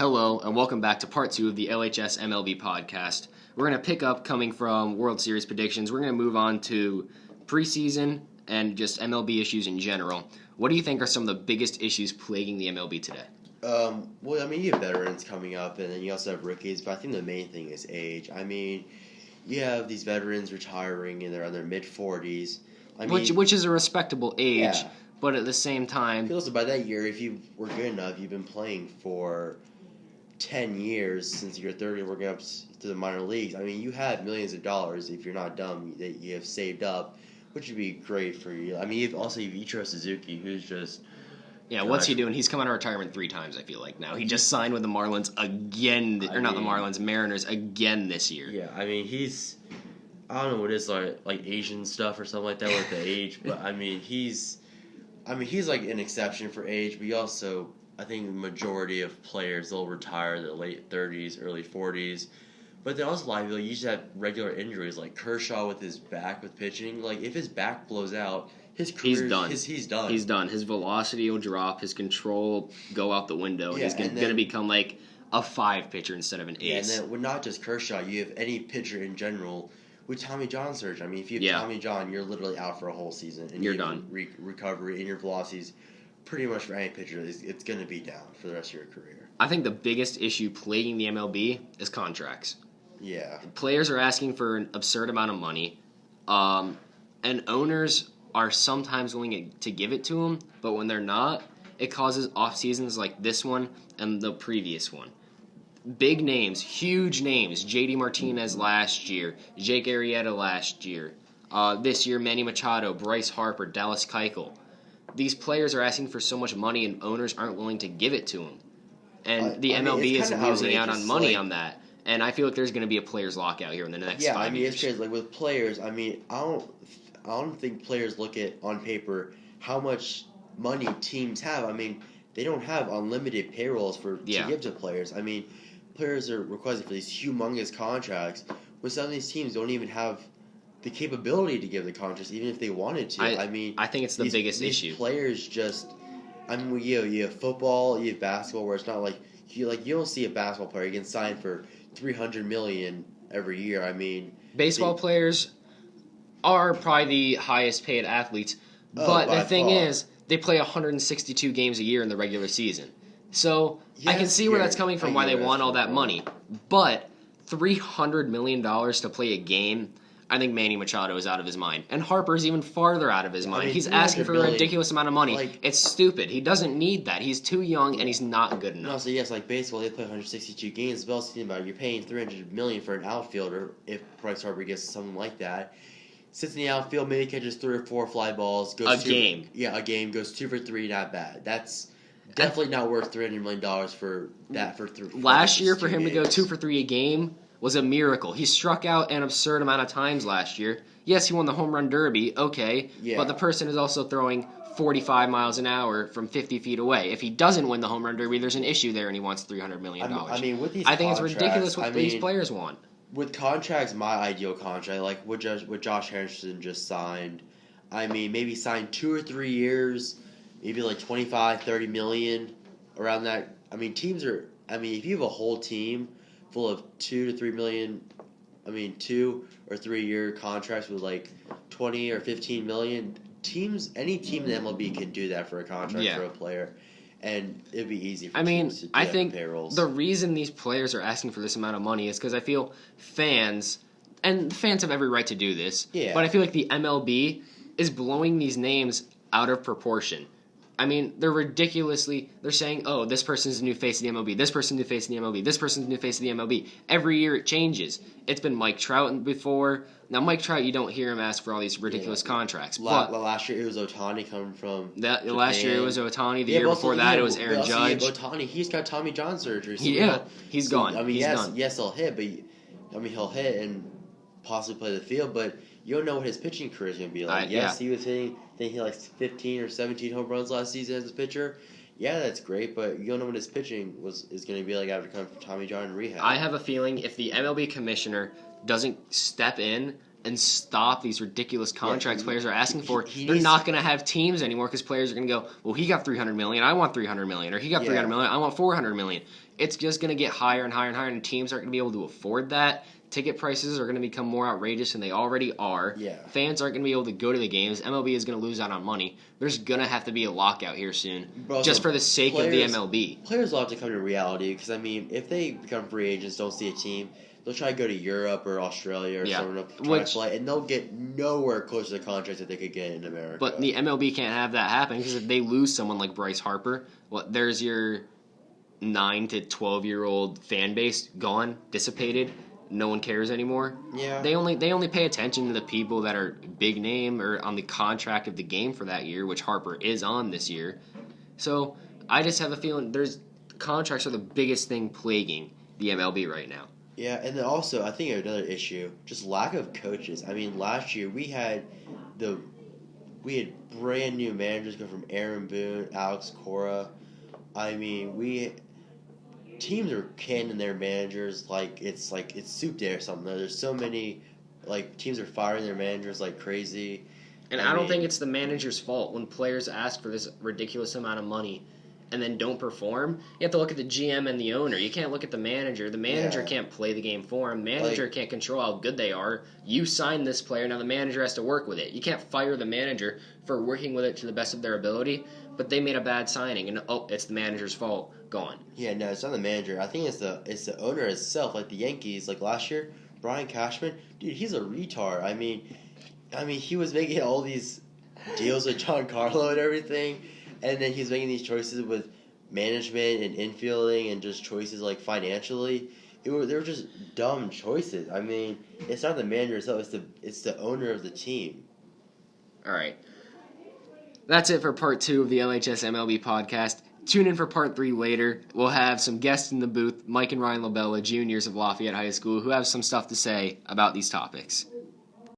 Hello, and welcome back to part 2 of the LHS MLB Podcast. We're going to pick up coming from World Series predictions. We're going to move on to preseason and just MLB issues in general. What do you think are some of the biggest issues plaguing the MLB today? You have veterans coming up, and then you also have rookies, but I think the main thing is age. You have these veterans retiring, and they're in their mid-40s. Which is a respectable age, yeah. But at the same time... Also, by that year, if you were good enough, you've been playing for 10 years since you're 30 working up to the minor leagues. You have millions of dollars, if you're not dumb, that you have saved up, which would be great for you. You've Ichiro Suzuki, who's just... Yeah, what's he doing? He's come out of retirement 3 times, I feel like, now. He just signed with the Marlins again, Mariners again this year. Yeah, he's... I don't know what it is, like Asian stuff or something like that with the age, but, he's like an exception for age, but he also... I think the majority of players, they'll retire in their late 30s, early 40s. But then also, you usually have regular injuries, like Kershaw with his back with pitching. If his back blows out, his career, he's done. He's done. His velocity will drop. His control go out the window. Yeah, he's going to become like a 5 pitcher instead of an ace. Yeah, and then with not just Kershaw, you have any pitcher in general with Tommy John surgery. If you have Tommy John, you're literally out for a whole season. And you're done. Recovery and your velocities. Pretty much for any pitcher, it's going to be down for the rest of your career. I think the biggest issue plaguing the MLB is contracts. Yeah. Players are asking for an absurd amount of money, and owners are sometimes willing to give it to them, but when they're not, it causes off seasons like this one and the previous one. Big names, huge names, JD Martinez last year, Jake Arrieta last year, this year Manny Machado, Bryce Harper, Dallas Keuchel. These players are asking for so much money, and owners aren't willing to give it to them. And the MLB is losing out on money on that. And I feel like there's going to be a players' lockout here in the next 5 years. It's crazy. With players, I don't think players look at, on paper, how much money teams have. They don't have unlimited payrolls to give to players. Players are requesting for these humongous contracts, when some of these teams don't even have the capability to give the contracts, even if they wanted to. I think it's the biggest issue. These players just... you have football, you have basketball, where it's not like... You don't see a basketball player getting signed for $300 million every year. Baseball players are probably the highest paid athletes, but the thing is, they play 162 games a year in the regular season. So, I can see where that's coming from, why they want all that money. But $300 million to play a game... I think Manny Machado is out of his mind. And Harper's even farther out of his mind. He's asking for a ridiculous amount of money. It's stupid. He doesn't need that. He's too young, and he's not good enough. No, so yes, like baseball, they play 162 games. But also think about it, you're paying $300 million for an outfielder, if Bryce Harper gets something like that. Sits in the outfield, maybe catches 3 or 4 fly balls. Goes a game. Yeah, a game. Goes 2 for 3, not bad. That's definitely not worth $300 million for that. Last year, for him to go 2 for 3 a game was a miracle. He struck out an absurd amount of times last year. Yes, he won the home run derby, okay, but the person is also throwing 45 miles an hour from 50 feet away. If he doesn't win the home run derby, there's an issue there, and he wants $300 million. With these I think it's ridiculous what these players want. With contracts, my ideal contract, like what Josh Harrison just signed, maybe sign 2 or 3 years, maybe like 25, 30 million, around that. Teams are, if you have a whole team full of 2 to 3 million, 2 or 3 year contracts with like 20 or 15 million. Any team in the MLB can do that for a contract for a player, and it'd be easy for teams to do that with payrolls. The reason these players are asking for this amount of money is because I feel fans have every right to do this, but I feel like the MLB is blowing these names out of proportion. They're saying, oh, this person's the new face of the MLB, this person's the new face of the MLB, this person's the new face of the MLB. Every year it changes. It's been Mike Trout before. Now, Mike Trout, you don't hear him ask for all these ridiculous contracts. But last year it was Ohtani coming from Japan. Last year it was Ohtani. The year before that it was Aaron Judge. Ohtani, he's got Tommy John surgery. So he's gone. He's done. Yes, he'll hit, but he'll hit and possibly play the field, but you don't know what his pitching career is going to be like. He was hitting, I think he had like 15 or 17 home runs last season as a pitcher. Yeah, that's great, but you don't know what his pitching is going to be like after coming from Tommy John in rehab. I have a feeling if the MLB commissioner doesn't step in and stop these ridiculous contracts players are asking for, they're needs not going to have teams anymore because players are going to go, well, he got $300 million, I want $300 million, or he got $300 million, I want $400 million. It's just going to get higher and higher and higher, and teams aren't going to be able to afford that. Ticket prices are going to become more outrageous than they already are. Yeah. Fans aren't going to be able to go to the games. MLB is going to lose out on money. There's going to have to be a lockout here soon, just for the sake of the MLB. Players will have to come to reality because, I mean, if they become free agents, don't see a team, they'll try to go to Europe or Australia or somewhere to try to play, and they'll get nowhere close to the contracts that they could get in America. But the MLB can't have that happen because if they lose someone like Bryce Harper, there's your 9 to 12-year-old fan base gone, dissipated. No one cares anymore. Yeah. They only pay attention to the people that are big name or on the contract of the game for that year, which Harper is on this year. So I just have a feeling contracts are the biggest thing plaguing the MLB right now. Yeah, and then also, I think another issue, just lack of coaches. I mean, last year we had brand new managers go from Aaron Boone, Alex Cora. I mean, teams are canning their managers like it's soup day or something. There's so many, teams are firing their managers like crazy. And I don't think it's the manager's fault when players ask for this ridiculous amount of money and then don't perform. You have to look at the GM and the owner. You can't look at the manager. The manager can't play the game for him. Manager can't control how good they are. You signed this player, now the manager has to work with it. You can't fire the manager for working with it to the best of their ability, but they made a bad signing, and it's the manager's fault. Gone. Yeah, no, it's not the manager. I think it's the owner itself, like the Yankees. Like last year, Brian Cashman, dude, he's a retard. I mean, he was making all these deals with Giancarlo and everything, and then he's making these choices with management and infielding and just choices financially. They were just dumb choices. I mean, it's not the manager itself; it's the owner of the team. All right, that's it for part 2 of the LHS MLB podcast. Tune in for part 3 later. We'll have some guests in the booth, Mike and Ryan Labella, juniors of Lafayette High School, who have some stuff to say about these topics.